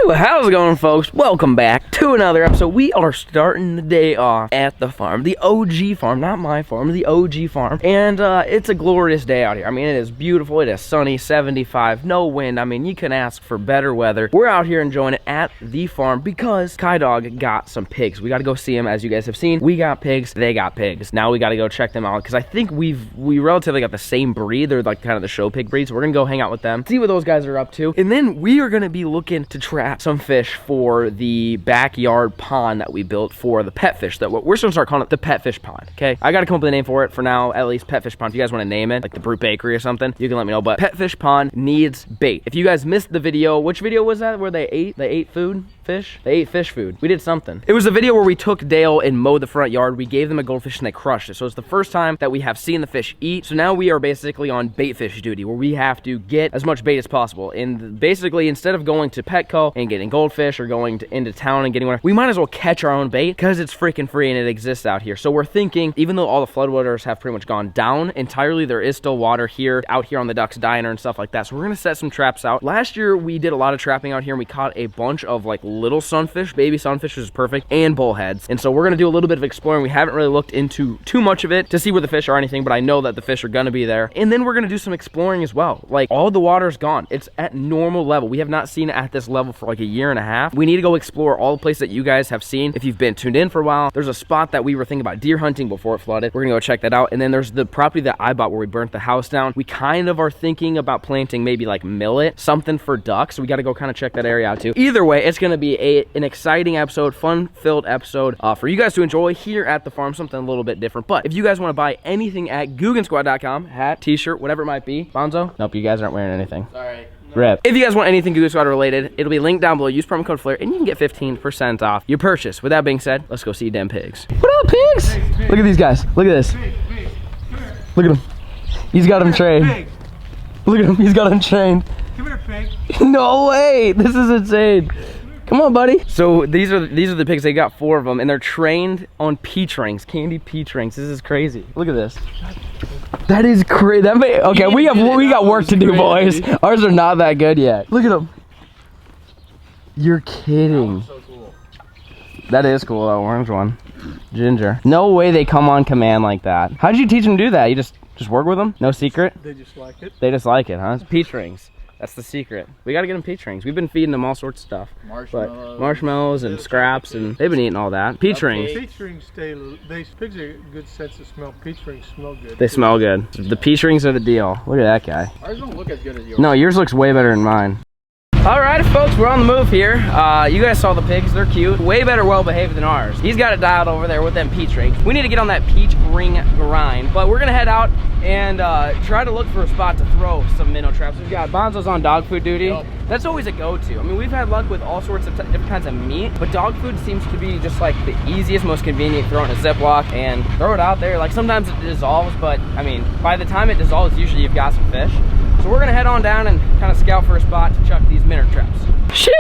Woo! How's it going, folks? Welcome back to another episode. We are starting the day off at the farm, the OG farm, not my farm, the OG farm. And it's a glorious day out here. I mean, it is beautiful. It is sunny, 75, no wind. I mean, you can ask for better weather. We're out here enjoying it at the farm because Kai Dog got some pigs. We got to go see him, as you guys have seen. We got pigs, they got pigs. Now we got to go check them out because I think we relatively got the same breed. They're like kind of the show pig breed, so we're gonna go hang out with them, see what those guys are up to, and then we are gonna be looking to trap some fish for the backyard pond that we built for the pet fish. That we're gonna start calling it the pet fish pond. Okay, I gotta come up with a name for it for now, at least. Pet fish pond. If you guys want to name it like the Brute Bakery or something, you can let me know. But pet fish pond needs bait. If you guys missed the video, which video was that where they ate food? Fish? They ate fish food. We did something. It was a video where we took Dale and mowed the front yard. We gave them a goldfish and they crushed it. So it's the first time that we have seen the fish eat. So now we are basically on bait fish duty, where we have to get as much bait as possible. And basically, instead of going to Petco and getting goldfish or going into town and getting one, we might as well catch our own bait because it's freaking free and it exists out here. So we're thinking, even though all the floodwaters have pretty much gone down entirely, there is still water here, out here on the Ducks Diner and stuff like that. So we're gonna set some traps out. Last year, we did a lot of trapping out here and we caught a bunch of like little sunfish, baby sunfish, which is perfect, and bullheads. And so we're gonna do a little bit of exploring. We haven't really looked into too much of it to see where the fish are or anything, but I know that the fish are gonna be there. And then we're gonna do some exploring as well. Like, all the water's gone. It's at normal level. We have not seen it at this level for like a year and a half. We need to go explore all the places that you guys have seen. If you've been tuned in for a while, there's a spot that we were thinking about deer hunting before it flooded. We're gonna go check that out. And then there's the property that I bought where we burnt the house down. We kind of are thinking about planting maybe like millet, something for ducks. So we gotta go kind of check that area out too. Either way, it's gonna be an exciting episode, fun-filled episode for you guys to enjoy here at the farm, something a little bit different. But if you guys want to buy anything at GuggenSquad.com, hat, t-shirt, whatever it might be. Bonzo? Nope, you guys aren't wearing anything. Sorry. No. Rip. If you guys want anything Guggen Squad related, it'll be linked down below. Use promo code FLAIR and you can get 15% off your purchase. With that being said, let's go see them pigs. What up, pigs? Look at these guys. Look at this. Look at him. He's got him trained. Look at him. He's got him trained. Come here, pig. No way. This is insane. Come on, buddy. So these are the pigs. They got 4 of them, and they're trained on peach rings, candy peach rings. This is crazy. Look at this. That is crazy. Okay, we got work to do, boys. Ours are not that good yet. Look at them. You're kidding. That was so cool. That is cool. That orange one, ginger. No way they come on command like that. How did you teach them to do that? You just work with them? No secret? They just like it. They just like it, huh? It's peach rings. That's the secret. We gotta get them peach rings. We've been feeding them all sorts of stuff. Marshmallows and scraps, and they've been eating all that. Peach rings. Peach rings pigs are a good sense of smell. Peach rings smell good. They smell good. The peach rings are the deal. Look at that guy. Ours don't look as good as yours. No, yours looks way better than mine. Alright, folks, we're on the move here. You guys saw the pigs. They're cute. Way better well-behaved than ours. He's got it dialed over there with them peach rings. We need to get on that peach ring grind. But we're going to head out and try to look for a spot to throw some minnow traps. We've got Bonzo's on dog food duty. Yep. That's always a go-to. I mean, we've had luck with all sorts of different kinds of meat, but dog food seems to be just like the easiest, most convenient. Throw it in a Ziploc and throw it out there. Like, sometimes it dissolves, but I mean, by the time it dissolves, usually you've got some fish. So we're gonna head on down and kind of scout for a spot to chuck these minnow traps. Shoo!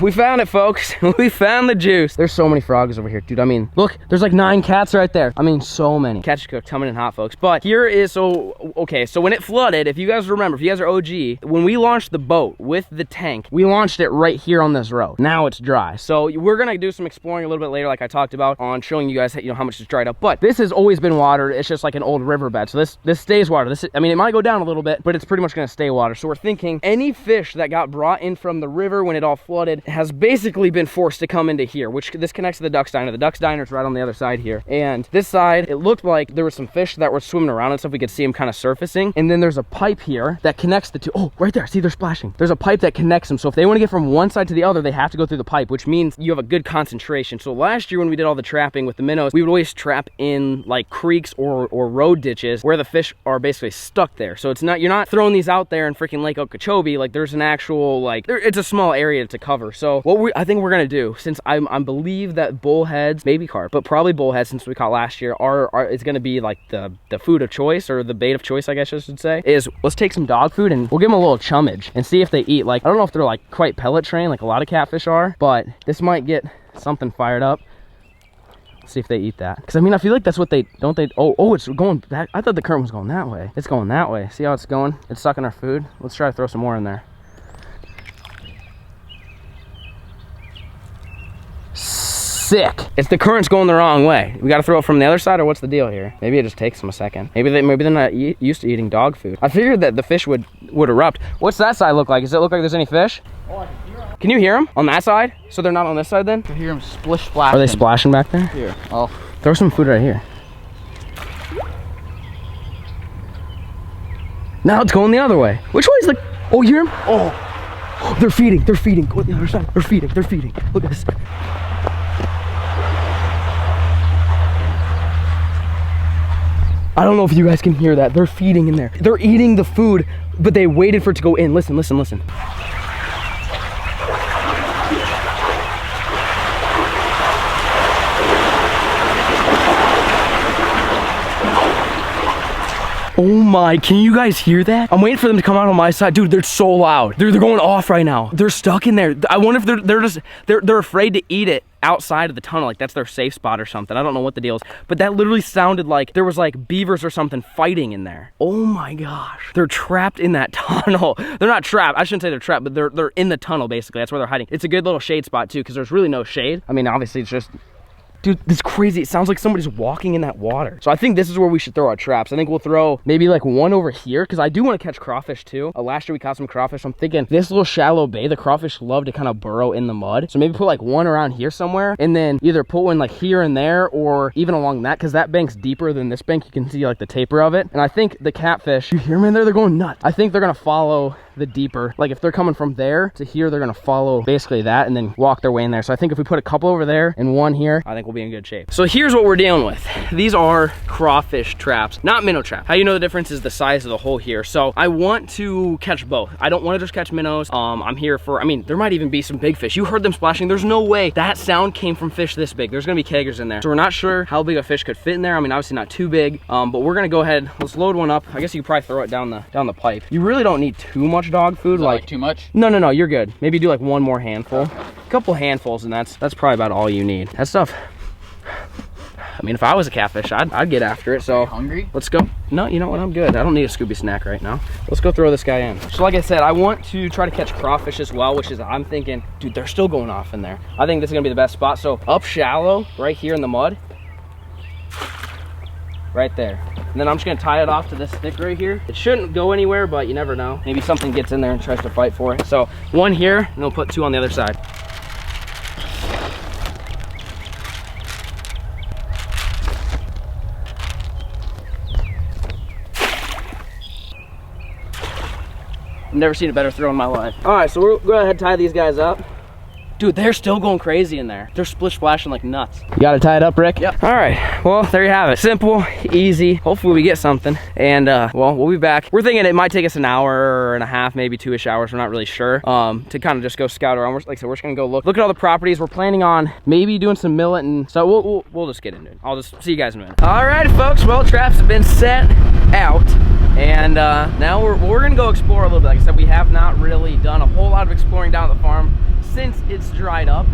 We found it, folks. We found the juice. There's so many frogs over here, dude. I mean, look, there's like 9 cats right there. I mean, so many. Catch is cooked, coming in hot, folks. But here is, okay, so when it flooded, if you guys remember, if you guys are OG, when we launched the boat with the tank, we launched it right here on this road. Now it's dry. So we're gonna do some exploring a little bit later, like I talked about, on showing you guys, you know, how much it's dried up. But this has always been watered. It's just like an old riverbed. So this stays water. I mean, it might go down a little bit, but it's pretty much gonna stay water. So we're thinking any fish that got brought in from the river when it all flooded has basically been forced to come into here, which this connects to the Ducks Diner. The Ducks Diner is right on the other side here. And this side, it looked like there were some fish that were swimming around and stuff. We could see them kind of surfacing. And then there's a pipe here that connects the two. Oh, right there. See, they're splashing. There's a pipe that connects them. So if they want to get from one side to the other, they have to go through the pipe, which means you have a good concentration. So last year when we did all the trapping with the minnows, we would always trap in like creeks or road ditches where the fish are basically stuck there. So it's not, you're not throwing these out there in freaking Lake Okeechobee. Like, there's an actual, like, it's a small area to cover. So what I think we're gonna do, since I believe that bullheads, maybe carp, but probably bullheads, since we caught last year, it's gonna be like the food of choice, or the bait of choice, I guess I should say, is let's take some dog food and we'll give them a little chummage and see if they eat. Like, I don't know if they're like quite pellet trained like a lot of catfish are, but this might get something fired up. See if they eat that, because I mean, I feel like that's what they oh, it's going back. I thought the current was going that way. It's going that way. See how it's going? It's sucking our food. Let's try to throw some more in there. sick. It's the current's going the wrong way. We got to throw it from the other side, or what's the deal here? Maybe it just takes them a second. Maybe they're not used to eating dog food. I figured that the fish would erupt. What's that side look like? Does it look like there's any fish? Oh, I can hear them. Can you hear them on that side? So they're not on this side then? I can hear them splish splashing. Are they splashing back there? Here, I'll throw some food right here. Now it's going the other way. Which way is the... Oh, you hear them? Oh, they're feeding. They're feeding. Go on the other side. They're feeding. They're feeding. Look at this. I don't know if you guys can hear that. They're feeding in there. They're eating the food, but they waited for it to go in. Listen, listen, listen. Oh my, can you guys hear that? I'm waiting for them to come out on my side. Dude, they're so loud. They're going off right now. They're stuck in there. I wonder if they're afraid to eat it outside of the tunnel, like that's their safe spot or something. I don't know what the deal is, but that literally sounded like there was like beavers or something fighting in there. Oh my gosh. They're trapped in that tunnel. They're not trapped. I shouldn't say they're trapped, but they're in the tunnel basically. That's where they're hiding. It's a good little shade spot too, because there's really no shade. I mean, obviously it's just... Dude, this is crazy. It sounds like somebody's walking in that water. So I think this is where we should throw our traps. I think we'll throw maybe like one over here, because I do want to catch crawfish too. Last year we caught some crawfish. I'm thinking this little shallow bay, the crawfish love to kind of burrow in the mud. So maybe put like one around here somewhere, and then either put one like here and there, or even along that, because that bank's deeper than this bank. You can see like the taper of it. And I think the catfish, you hear them in there? They're going nuts. I think they're going to follow the deeper, like if they're coming from there to here, they're gonna follow basically that and then walk their way in there. So I think if we put a couple over there and one here, I think we'll be in good shape. So here's what we're dealing with. These are crawfish traps, not minnow trap. How you know the difference is the size of the hole here. So I want to catch both. I don't want to just catch minnows. I'm here for, I mean, there might even be some big fish. You heard them splashing. There's no way that sound came from fish this big. There's gonna be keggers in there. So we're not sure how big a fish could fit in there. I mean, obviously not too big, but we're gonna go ahead, let's load one up. I guess you could probably throw it down the pipe. You really don't need too much dog food. Like too much? No, you're good. Maybe do like one more handful. A couple handfuls, and that's probably about all you need. That stuff, I mean, if I was a catfish, I'd get after it. So hungry? Let's go. No, you know what? I'm good. I don't need a Scooby snack right now. Let's go throw this guy in. So like I said, I want to try to catch crawfish as well, which is, I'm thinking, dude, they're still going off in there. I think this is gonna be the best spot. So up shallow, right here in the mud, right there. And then I'm just gonna tie it off to this stick right here. It shouldn't go anywhere, but you never know. Maybe something gets in there and tries to fight for it. So one here, and we'll put two on the other side. I've never seen a better throw in my life. All right, so we'll go ahead and tie these guys up. Dude, they're still going crazy in there. They're splish splashing like nuts. You got it tied up, Rick? Yep. All right, well, there you have it. Simple, easy. Hopefully we get something. And well, we'll be back. We're thinking it might take us an hour and a half, maybe 2-ish hours. We're not really sure. To kind of just go scout around. Like I said, we're just gonna go look at all the properties. We're planning on maybe doing some millet, and so we'll just get into it. I'll just see you guys in a minute. All right, folks. Well, traps have been set out. And now we're gonna go explore a little bit. Like I said, we have not really done a whole lot of exploring down at the farm since it's dried up.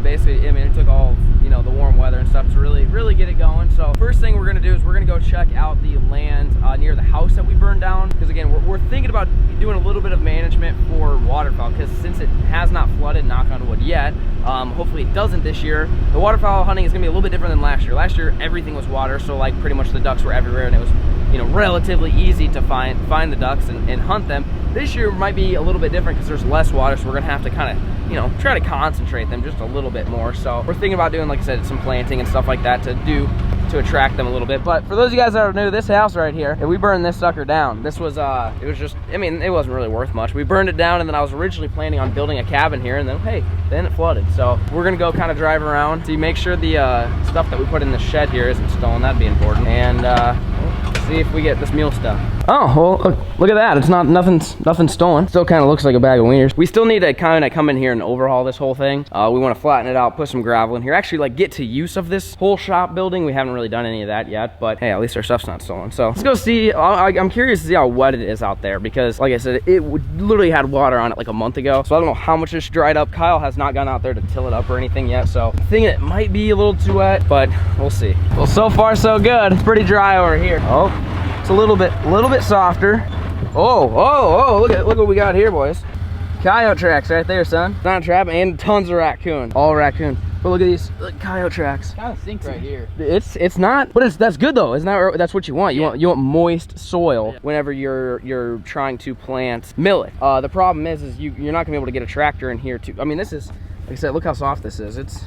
Basically, I mean, it took all, you know, the warm weather and stuff to really get it going. So first thing we're gonna do is we're gonna go check out the land near the house that we burned down, because again, we're thinking about doing a little bit of management for waterfowl, because since it has not flooded, knock on wood, yet, hopefully it doesn't this year. The waterfowl hunting is gonna be a little bit different than last year. Last year everything was water, so like pretty much the ducks were everywhere, and it was, you know, relatively easy to find the ducks and hunt them. This year might be a little bit different because there's less water, so we're gonna have to kind of, you know, try to concentrate them just a little bit more. So we're thinking about doing, like I said, some planting and stuff like that to attract them a little bit. But for those of you guys that are new, this house right here, we burned this sucker down. This was it was just, I mean, it wasn't really worth much. We burned it down, and then I was originally planning on building a cabin here, and then hey, then it flooded. So we're gonna go kind of drive around to make sure the stuff that we put in the shed here isn't stolen. That'd be important. And see if we get this mule stuff. Oh, well, look at that. It's nothing stolen. Still kind of looks like a bag of wieners. We still need to kind of come in here and overhaul this whole thing. We want to flatten it out, put some gravel in here, actually like get to use of this whole shop building. We haven't really done any of that yet, but hey, at least our stuff's not stolen. So let's go see. I'm curious to see how wet it is out there, because like I said, it literally had water on it like a month ago. So I don't know how much it's dried up. Kyle has not gone out there to till it up or anything yet. So I'm thinking it might be a little too wet, but we'll see. Well, so far so good. It's pretty dry over here. Oh, it's a little bit softer. Oh, look what we got here, boys. Coyote tracks right there, son. It's not a trap, and tons of raccoon. All raccoon. But look at these coyote tracks. Kind of sink right here. It's not, but that's good though. It's not. That's what you want. You want moist soil whenever you're trying to plant millet. The problem is you're not gonna be able to get a tractor in here to. I mean, this is, like I said, look how soft this is. It's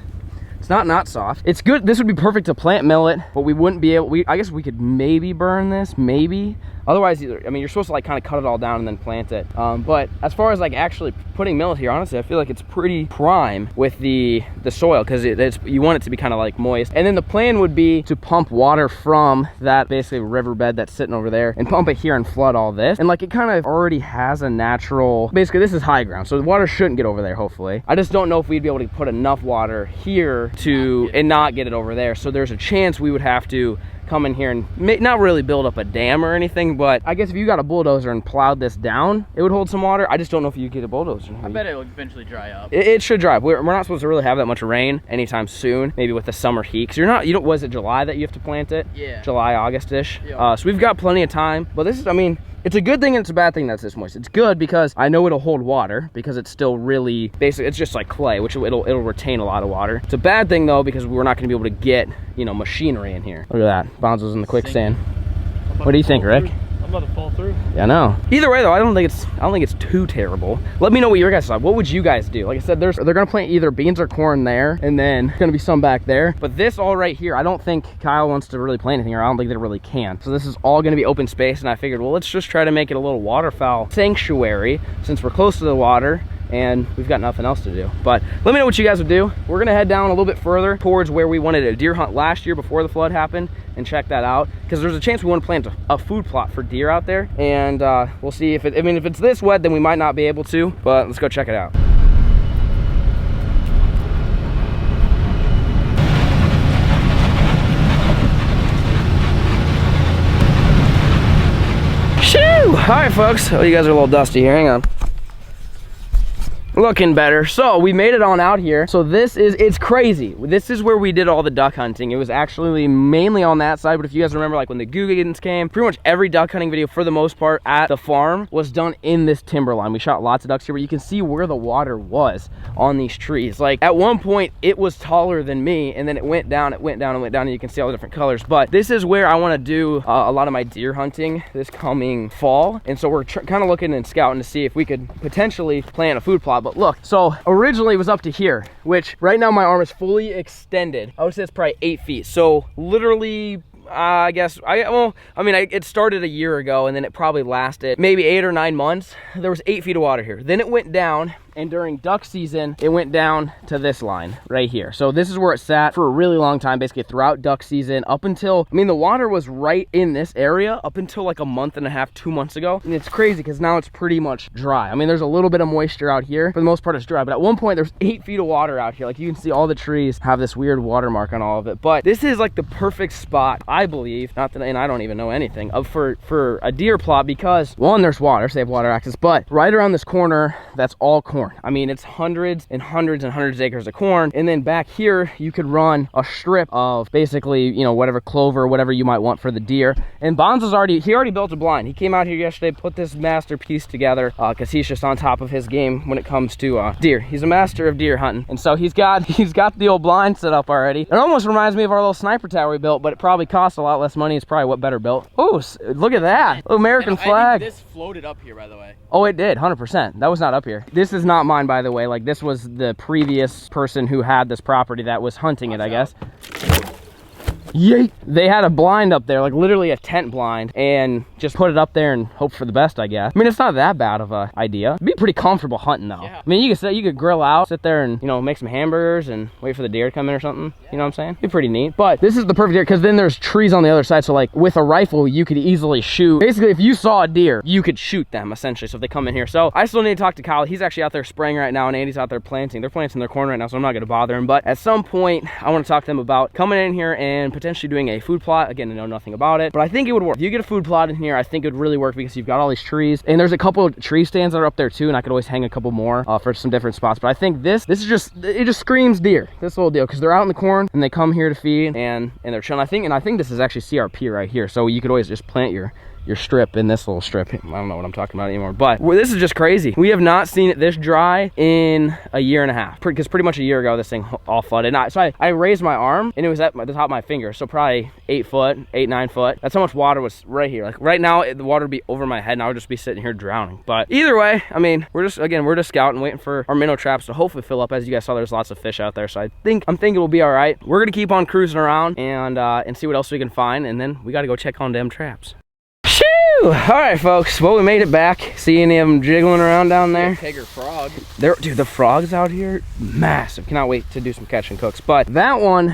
not soft. It's good. This would be perfect to plant millet, but we wouldn't be able. I guess we could maybe burn this, maybe. Otherwise, I mean, you're supposed to like kind of cut it all down and then plant it. But as far as like actually putting millet here, honestly, I feel like it's pretty prime with the soil because you want it to be kind of like moist. And then the plan would be to pump water from that basically riverbed that's sitting over there and pump it here and flood all this. And like it kind of already has a natural, basically this is high ground, so the water shouldn't get over there, hopefully. I just don't know if we'd be able to put enough water here to not get it over there. So there's a chance we would have to come in here and not really build up a dam or anything, but I guess if you got a bulldozer and plowed this down, it would hold some water. I just don't know if you get a bulldozer. I bet it will eventually dry up. It should dry up. We're not supposed to really have that much rain anytime soon, maybe with the summer heat, because you don't, was it July that you have to plant it? Yeah. July, August-ish. Yeah. So we've got plenty of time, but this is, I mean, it's a good thing and it's a bad thing that's this moist. It's good because I know it'll hold water because it's still really, basically, it's just like clay, which it'll retain a lot of water. It's a bad thing though because we're not gonna be able to get, you know, machinery in here. Look at that, Bonzo's in the quicksand. What do you think, Rick? I'm about to fall through. Yeah, I know. Either way though, I don't think it's too terrible. Let me know what your guys thought. What would you guys do? Like I said, they're gonna plant either beans or corn there, and then there's gonna be some back there. But this all right here, I don't think Kyle wants to really plant anything, or I don't think they really can. So this is all gonna be open space, and I figured, well, let's just try to make it a little waterfowl sanctuary since we're close to the water and we've got nothing else to do. But let me know what you guys would do. We're gonna head down a little bit further towards where we wanted a deer hunt last year before the flood happened and check that out, because there's a chance we want to plant a food plot for deer out there, and we'll see if if it's this wet, then we might not be able to, but let's go check it out. Shoo! All right, folks. Oh, you guys are a little dusty here. Hang on. Looking better. So we made it on out here. So it's crazy. This is where we did all the duck hunting. It was actually mainly on that side, but if you guys remember, like when the Googans came, pretty much every duck hunting video for the most part at the farm was done in this timberline. We shot lots of ducks here, but you can see where the water was on these trees. Like at one point it was taller than me, and then it went down, it went down, and went down, and you can see all the different colors. But this is where I want to do a lot of my deer hunting this coming fall, and so we're kind of looking and scouting to see if we could potentially plant a food plot. But look, so originally it was up to here, which right now my arm is fully extended. I would say it's probably 8 feet. So literally, I guess, it started a year ago, and then it probably lasted maybe 8 or 9 months. There was 8 feet of water here. Then it went down, and during duck season, it went down to this line right here. So this is where it sat for a really long time, basically throughout duck season, up until, I mean, the water was right in this area up until like a month and a half, 2 months ago. And it's crazy because now it's pretty much dry. I mean, there's a little bit of moisture out here. For the most part, it's dry. But at one point, there's 8 feet of water out here. Like you can see all the trees have this weird watermark on all of it. But this is like the perfect spot, I believe, not that, and I don't even know anything, for a deer plot, because one, there's water, so they have water access, but right around this corner, that's all corn. I mean, it's hundreds and hundreds and hundreds of acres of corn. And then back here, you could run a strip of basically, you know, whatever clover, whatever you might want for the deer. And Bonzo's already built a blind. He came out here yesterday, put this masterpiece together, because he's just on top of his game when it comes to deer. He's a master of deer hunting. And so he's got the old blind set up already. It almost reminds me of our little sniper tower we built, but it probably costs a lot less money. It's probably what better built. Oh, look at that. American flag. I think this floated up here, by the way. Oh, it did, 100%. That was not up here. This is not mine, by the way. Like, this was the previous person who had this property that was hunting it, I guess. Yay! They had a blind up there, like literally a tent blind, and just put it up there and hope for the best, I guess. I mean, it's not that bad of a idea. It'd be pretty comfortable hunting though. Yeah. I mean, you could grill out, sit there and, you know, make some hamburgers and wait for the deer to come in or something. Yeah. You know what I'm saying? It'd be pretty neat. But this is the perfect area because then there's trees on the other side. So like with a rifle, you could easily shoot. Basically, if you saw a deer, you could shoot them essentially. So if they come in here. So I still need to talk to Kyle. He's actually out there spraying right now, and Andy's out there planting. They're planting their corn right now, so I'm not going to bother him. But at some point, I want to talk to them about coming in here and potentially doing a food plot. Again, I know nothing about it, but I think it would work. If you get a food plot in here, I think it would really work because you've got all these trees, and there's a couple of tree stands that are up there too, and I could always hang a couple more for some different spots. But I think this is just, it just screams deer, this whole deal, because they're out in the corn and they come here to feed, and they're chilling. I think this is actually CRP right here, so you could always just plant your your strip in this little strip. I don't know what I'm talking about anymore, but this is just crazy. We have not seen it this dry in a year and a half, because pretty much a year ago this thing all flooded. So I raised my arm and it was at the top of my finger, so probably 8 foot, 9 foot. That's how much water was right here. Like right now the water would be over my head and I would just be sitting here drowning. But either way, I mean, we're just scouting, waiting for our minnow traps to hopefully fill up. As you guys saw, there's lots of fish out there, so I'm thinking it'll be all right. We're gonna keep on cruising around and see what else we can find, and then we gotta go check on them traps. Shoo! All right, folks. Well, we made it back. See any of them jiggling around down there? Kegger frog. Dude, the frogs out here, massive. Cannot wait to do some catch and cooks. But that one,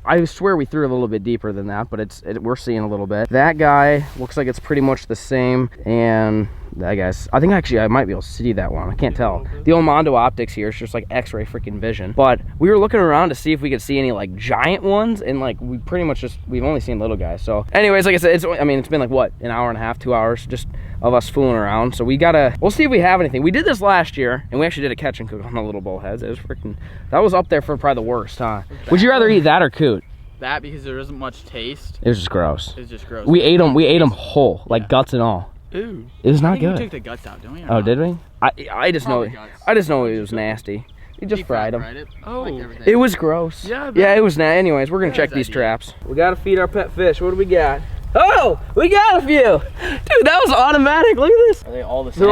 I swear we threw a little bit deeper than that, but we're seeing a little bit. That guy looks like it's pretty much the same, and that guy's, I think actually I might be able to see that one. I can't tell. The old Mondo optics here, it's just like x-ray freaking vision. But we were looking around to see if we could see any like giant ones, and like we pretty much we've only seen little guys. So anyways, like I said, it's been like what, an hour and a half, 2 hours just of us fooling around. So we'll see if we have anything. We did this last year and we actually did a catch and cook on the little bullheads. It was freaking, that was up there for probably the worst, huh? Would you rather eat that or coot? That, because there isn't much taste. It was just gross. It's just gross. We ate them whole, like guts and all. Ooh. It was not good. We took the guts out, didn't we? Oh, did we? I just know it was nasty. You just fried them. It. Oh, like it was gross. Yeah, it was nasty. Anyways, we're gonna check these traps. We gotta feed our pet fish. What do we got? Oh, we got a few. Dude, that was automatic. Look at this. Are they all the same?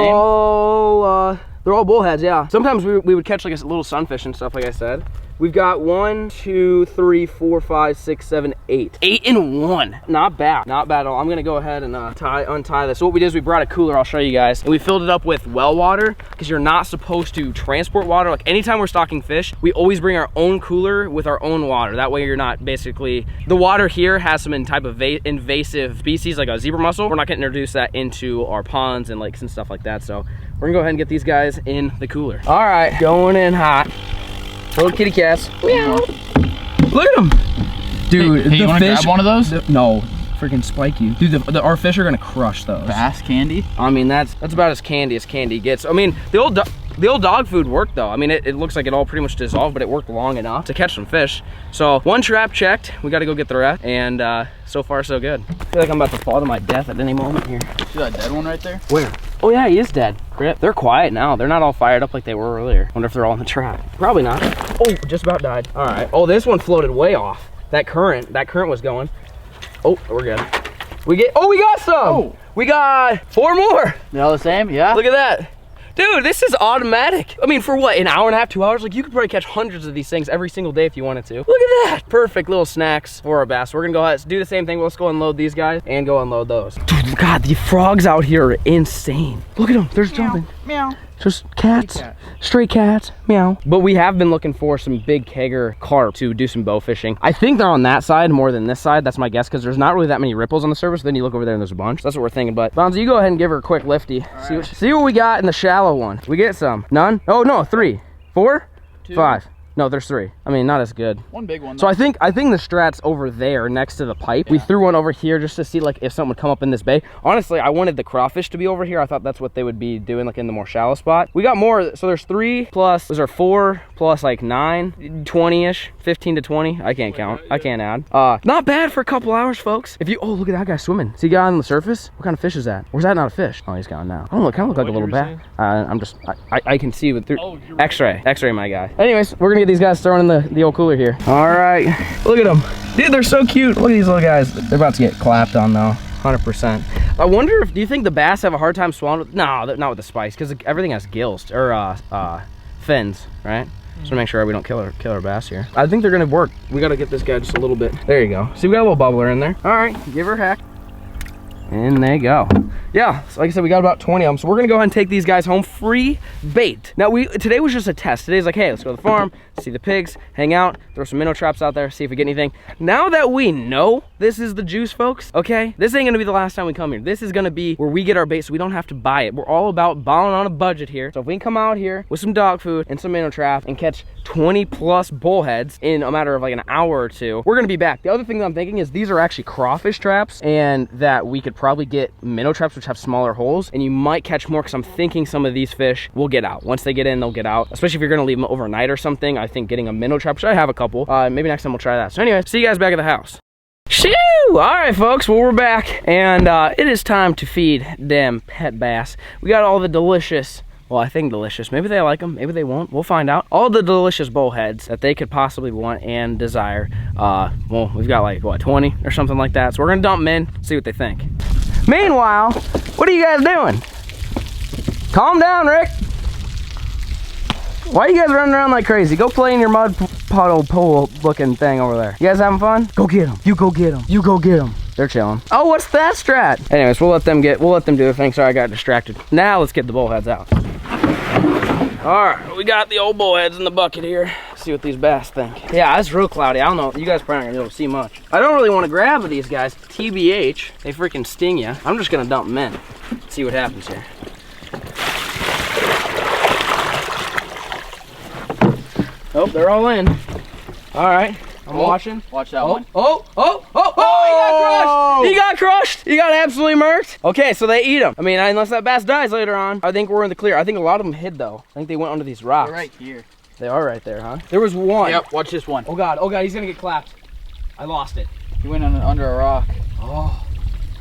They're all bullheads, yeah. Sometimes we would catch like a little sunfish and stuff, like I said. We've got 1, 2, 3, 4, 5, 6, 7, 8. 8 in 1. Not bad. Not bad at all. I'm gonna go ahead and untie this. So what we did is we brought a cooler, I'll show you guys, and we filled it up with well water, because you're not supposed to transport water. Like anytime we're stocking fish, we always bring our own cooler with our own water. That way you're not basically, the water here has some type of invasive species like a zebra mussel. We're not gonna introduce that into our ponds and lakes and stuff like that. So we're gonna go ahead and get these guys in the cooler. All right, going in hot. Little kitty cats. Meow. Look at them. Dude, hey, you wanna grab one of those? No. Freaking spike you. Dude, our fish are gonna crush those. Bass candy? I mean, that's about as candy gets. I mean, the old dog food worked though. I mean, it looks like it all pretty much dissolved, but it worked long enough to catch some fish. So one trap checked. We gotta go get the rest, and so far so good. I feel like I'm about to fall to my death at any moment here. See that dead one right there? Where? Oh yeah, he is dead. Rip. They're quiet now. They're not all fired up like they were earlier. Wonder if they're all in the trap. Probably not. Oh, just about died. All right. Oh, this one floated way off. That current was going. Oh, we're good. We got some. Oh. We got 4 more. They're all the same, yeah? Look at that. Dude, this is automatic. I mean, for what, an hour and a half, 2 hours? Like, you could probably catch hundreds of these things every single day if you wanted to. Look at that. Perfect little snacks for our bass. We're gonna go ahead and do the same thing. Let's go unload these guys and go unload those. Dude, God, the frogs out here are insane. Look at them, they're jumping. Meow. Just cats, stray cats, meow. But we have been looking for some big kegger carp to do some bow fishing. I think they're on that side more than this side. That's my guess, because there's not really that many ripples on the surface. Then you look over there and there's a bunch. That's what we're thinking. But Bonzi, you go ahead and give her a quick lifty. Right. See what we got in the shallow one. We get some. None? Oh no, 3, 4, 2. 5. No, there's 3. I mean, not as good. One big one, though. So I think the strat's over there next to the pipe. Yeah. We threw one over here just to see like if something would come up in this bay. Honestly, I wanted the crawfish to be over here. I thought that's what they would be doing, like in the more shallow spot. We got more. So there's 3 plus, those are 4 plus like 9, 20-ish, 15 to 20. I can't count. I can't add. Not bad for a couple hours, folks. If you, oh, look at that guy swimming. See, guy on the surface? What kind of fish is that? Or is that not a fish? Oh, he's gone now. I don't know, kind of look like a little bat. I can see with X-ray, my guy. Anyways, we're gonna get these guys thrown in the old cooler here. All right, look at them. Dude, they're so cute. Look at these little guys. They're about to get clapped on though, 100%. I wonder do you think the bass have a hard time swallowing? No, not with the spice, because everything has gills, or fins, right? Just to make sure we don't kill our bass here. I think they're gonna work. We gotta get this guy just a little bit. There you go. See, we got a little bubbler in there. All right, give her a hack. And they go. Yeah, so like I said, we got about 20 of them. So we're gonna go ahead and take these guys home free bait. Now, today was just a test. Today's like, hey, let's go to the farm, see the pigs, hang out, throw some minnow traps out there, see if we get anything. Now that we know this is the juice, folks, okay? This ain't gonna be the last time we come here. This is gonna be where we get our bait so we don't have to buy it. We're all about balling on a budget here. So if we can come out here with some dog food and some minnow trap and catch 20 plus bullheads in a matter of like an hour or 2, we're gonna be back. The other thing that I'm thinking is these are actually crawfish traps, and that we could probably get minnow traps which have smaller holes, and you might catch more, because I'm thinking some of these fish will get out. Once they get in, they'll get out, especially if you're gonna leave them overnight or something. I think getting a minnow trap, which I have a couple, maybe next time we'll try that. So anyway, see you guys back at the house. Shoo! All right, folks. Well, we're back, and it is time to feed them pet bass. We got all the delicious. Well, I think delicious. Maybe they like them. Maybe they won't. We'll find out. All the delicious bullheads that they could possibly want and desire. Well, we've got like, what, 20 or something like that. So we're going to dump them in, see what they think. Meanwhile, what are you guys doing? Calm down, Rick. Why are you guys running around like crazy? Go play in your mud puddle pool looking thing over there. You guys having fun? Go get them. You go get them. You go get them. They're chilling. Oh, what's that strat? Anyways, we'll let them do their thing. Sorry, I got distracted. Now let's get the bullheads out. All right, we got the old bullheads in the bucket here. Let's see what these bass think. Yeah, it's real cloudy. I don't know. You guys probably aren't gonna be able to see much. I don't really want to grab these guys. TBH, they freaking sting you. I'm just gonna dump them in. See what happens here. Oh, they're all in. All right, I'm watching. Watch that one. He got crushed. He got absolutely murked. Okay, so they eat them. I mean, unless that bass dies later on, I think we're in the clear. I think a lot of them hid though. I think they went under these rocks. They're right here. They are right there, huh? There was one. Yep, watch this one. Oh God, he's gonna get clapped. I lost it. He went under a rock. Oh,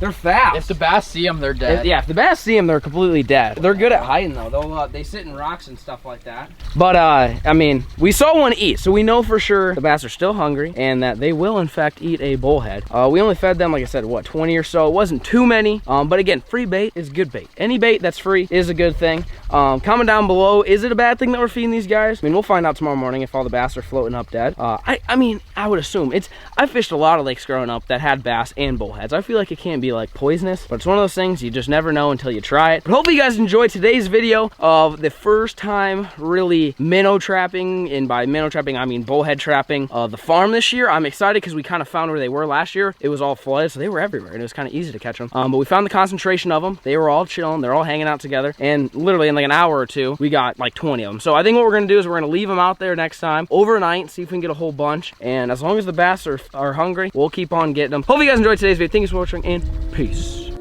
they're fast. If the bass see them, they're dead. Yeah, if the bass see them, they're completely dead. They're good at hiding though. They sit in rocks and stuff like that. But I mean, we saw one eat, so we know for sure the bass are still hungry and that they will in fact eat a bullhead. We only fed them, like I said, what, 20 or so. It wasn't too many, but again, free bait is good bait. Any bait that's free is a good thing. Comment down below, is it a bad thing that we're feeding these guys? I mean, we'll find out tomorrow morning if all the bass are floating up dead. I mean, I would assume I fished a lot of lakes growing up that had bass and bullheads. I feel like it can't be like poisonous, but it's one of those things you just never know until you try it. But hopefully you guys enjoyed today's video of the first time really minnow trapping, and by minnow trapping I mean bullhead trapping the farm this year. I'm excited because we kind of found where they were last year. It was all flooded, so they were everywhere and it was kind of easy to catch them. But we found the concentration of them. They were all chilling, they're all hanging out together, and literally in like an hour or two we got like 20 of them. So I think what we're gonna do is we're gonna leave them out there next time overnight, see if we can get a whole bunch, and as long as the bass are hungry, we'll keep on getting them. Hope you guys enjoyed today's video. Thank you so much for watching, and peace.